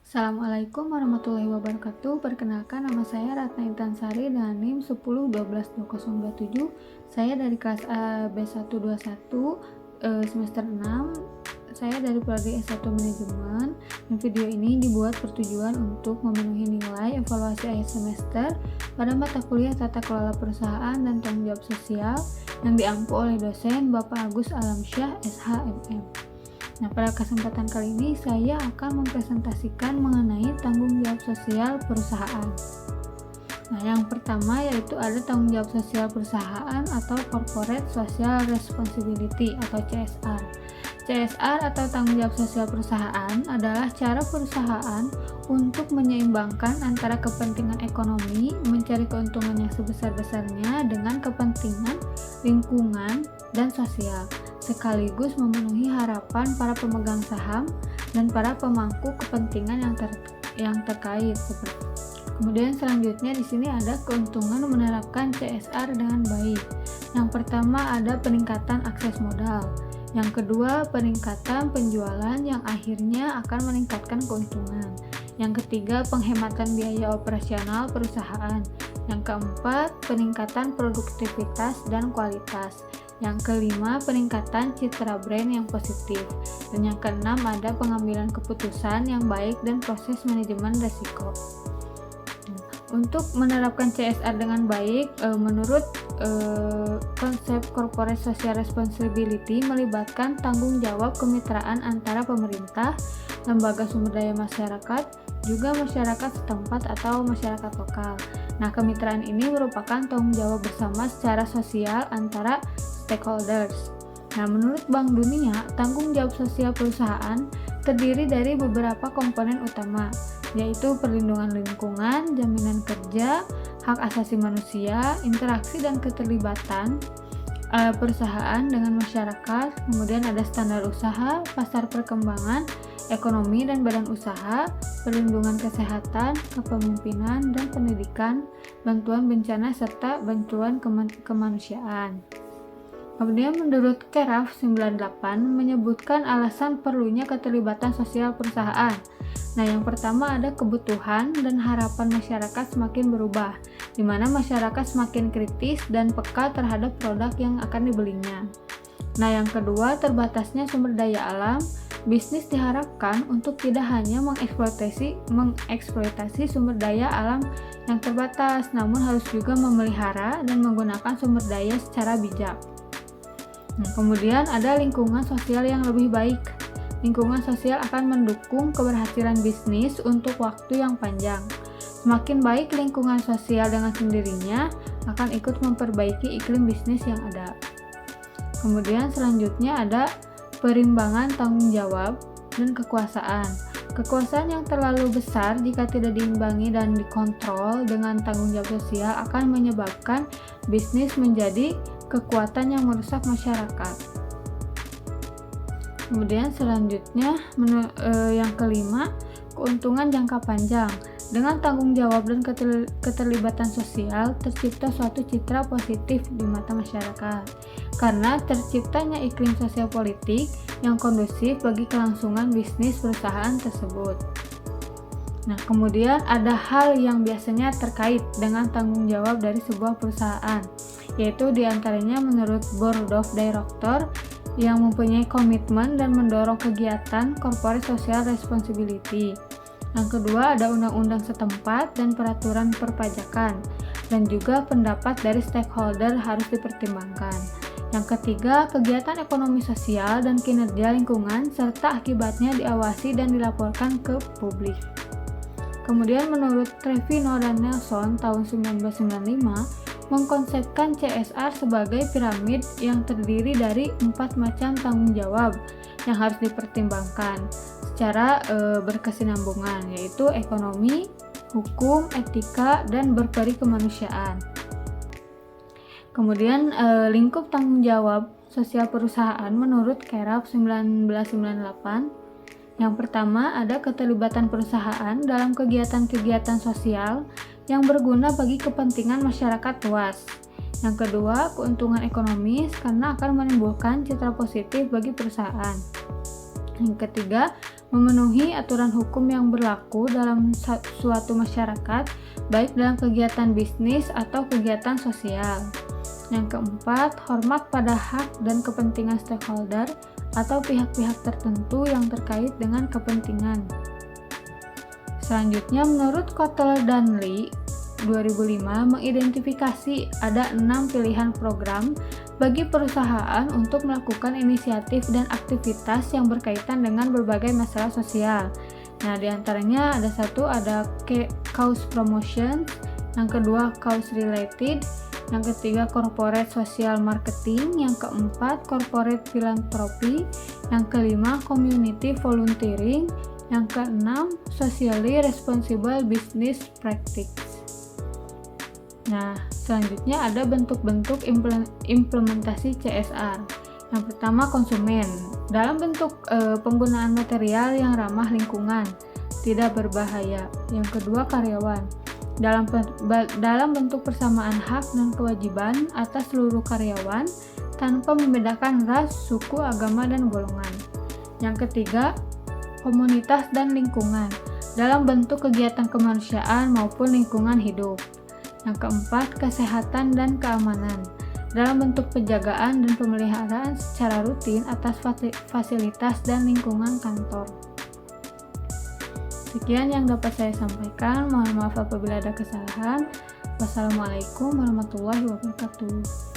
Assalamualaikum warahmatullahi wabarakatuh. Perkenalkan, nama saya Ratna Intansari dengan NIM 10122027. Saya dari kelas B121 semester 6. Saya dari prodi S1 Manajemen. Dan video ini dibuat bertujuan untuk memenuhi nilai evaluasi akhir semester pada mata kuliah Tata Kelola Perusahaan dan Tanggung Jawab Sosial yang diampu oleh dosen Bapak Agus Alamsyah, SHMM. Nah, pada kesempatan kali ini saya akan mempresentasikan mengenai tanggung jawab sosial perusahaan. Nah, yang pertama yaitu ada tanggung jawab sosial perusahaan atau Corporate Social Responsibility atau CSR. CSR atau tanggung jawab sosial perusahaan adalah cara perusahaan untuk menyeimbangkan antara kepentingan ekonomi, mencari keuntungan yang sebesar-besarnya dengan kepentingan lingkungan dan sosial, sekaligus memenuhi harapan para pemegang saham dan para pemangku kepentingan yang terkait. Kemudian selanjutnya di sini ada keuntungan menerapkan CSR dengan baik. Yang pertama ada peningkatan akses modal. Yang kedua, peningkatan penjualan yang akhirnya akan meningkatkan keuntungan. Yang ketiga, penghematan biaya operasional perusahaan. Yang keempat, peningkatan produktivitas dan kualitas. Yang kelima, peningkatan citra brand yang positif. Dan yang keenam, ada pengambilan keputusan yang baik dan proses manajemen risiko. Untuk menerapkan CSR dengan baik, menurut konsep Corporate Social Responsibility melibatkan tanggung jawab kemitraan antara pemerintah, lembaga sumber daya masyarakat, juga masyarakat setempat atau masyarakat lokal. Nah, kemitraan ini merupakan tanggung jawab bersama secara sosial antara stakeholders. Nah, menurut Bank Dunia, tanggung jawab sosial perusahaan terdiri dari beberapa komponen utama, yaitu perlindungan lingkungan, jaminan kerja, hak asasi manusia, interaksi dan keterlibatan perusahaan dengan masyarakat, kemudian ada standar usaha, pasar perkembangan, ekonomi dan badan usaha, perlindungan kesehatan, kepemimpinan dan pendidikan, bantuan bencana serta bantuan kemanusiaan. Kemudian menurut Keraf 98 menyebutkan alasan perlunya keterlibatan sosial perusahaan. Nah, yang pertama ada kebutuhan dan harapan masyarakat semakin berubah, di mana masyarakat semakin kritis dan peka terhadap produk yang akan dibelinya. Nah, yang kedua terbatasnya sumber daya alam. Bisnis diharapkan untuk tidak hanya mengeksploitasi sumber daya alam yang terbatas, namun harus juga memelihara dan menggunakan sumber daya secara bijak. Nah, kemudian ada lingkungan sosial yang lebih baik. Lingkungan sosial akan mendukung keberhasilan bisnis untuk waktu yang panjang. Semakin baik lingkungan sosial dengan sendirinya akan ikut memperbaiki iklim bisnis yang ada. Kemudian selanjutnya ada perimbangan tanggung jawab dan kekuasaan. Kekuasaan yang terlalu besar jika tidak diimbangi dan dikontrol dengan tanggung jawab sosial akan menyebabkan bisnis menjadi kekuatan yang merusak masyarakat. Kemudian selanjutnya yang kelima, keuntungan jangka panjang. Dengan tanggung jawab dan keterlibatan sosial tercipta suatu citra positif di mata masyarakat karena terciptanya iklim sosial politik yang kondusif bagi kelangsungan bisnis perusahaan tersebut. Nah, kemudian ada hal yang biasanya terkait dengan tanggung jawab dari sebuah perusahaan, yaitu diantaranya menurut Board of Director yang mempunyai komitmen dan mendorong kegiatan Corporate Social Responsibility. Yang kedua ada undang-undang setempat dan peraturan perpajakan, dan juga pendapat dari stakeholder harus dipertimbangkan. Yang ketiga, kegiatan ekonomi sosial dan kinerja lingkungan serta akibatnya diawasi dan dilaporkan ke publik. Kemudian menurut Trevino dan Nelson tahun 1995 mengkonsepkan CSR sebagai piramid yang terdiri dari 4 macam tanggung jawab yang harus dipertimbangkan secara berkesinambungan, yaitu ekonomi, hukum, etika, dan berperi kemanusiaan. Kemudian lingkup tanggung jawab sosial perusahaan menurut Keraf 1998. Yang pertama ada keterlibatan perusahaan dalam kegiatan-kegiatan sosial yang berguna bagi kepentingan masyarakat luas. Yang kedua, keuntungan ekonomis karena akan menimbulkan citra positif bagi perusahaan. Yang ketiga, memenuhi aturan hukum yang berlaku dalam suatu masyarakat, baik dalam kegiatan bisnis atau kegiatan sosial. Yang keempat, hormat pada hak dan kepentingan stakeholder atau pihak-pihak tertentu yang terkait dengan kepentingan. Selanjutnya, menurut Kotler dan Lee, 2005 mengidentifikasi ada 6 pilihan program bagi perusahaan untuk melakukan inisiatif dan aktivitas yang berkaitan dengan berbagai masalah sosial. Nah, diantaranya ada cause promotion, yang kedua cause related, yang ketiga corporate social marketing, yang keempat corporate philanthropy, yang kelima community volunteering, yang keenam socially responsible business practice. Nah, selanjutnya ada bentuk-bentuk implementasi CSR. Yang pertama, konsumen. Dalam bentuk penggunaan material yang ramah lingkungan, tidak berbahaya. Yang kedua, karyawan. Dalam bentuk persamaan hak dan kewajiban atas seluruh karyawan tanpa membedakan ras, suku, agama, dan golongan. Yang ketiga, komunitas dan lingkungan. Dalam bentuk kegiatan kemanusiaan maupun lingkungan hidup. Yang keempat, kesehatan dan keamanan dalam bentuk penjagaan dan pemeliharaan secara rutin atas fasilitas dan lingkungan kantor. Sekian yang dapat saya sampaikan. Mohon maaf apabila ada kesalahan. Wassalamualaikum warahmatullahi wabarakatuh.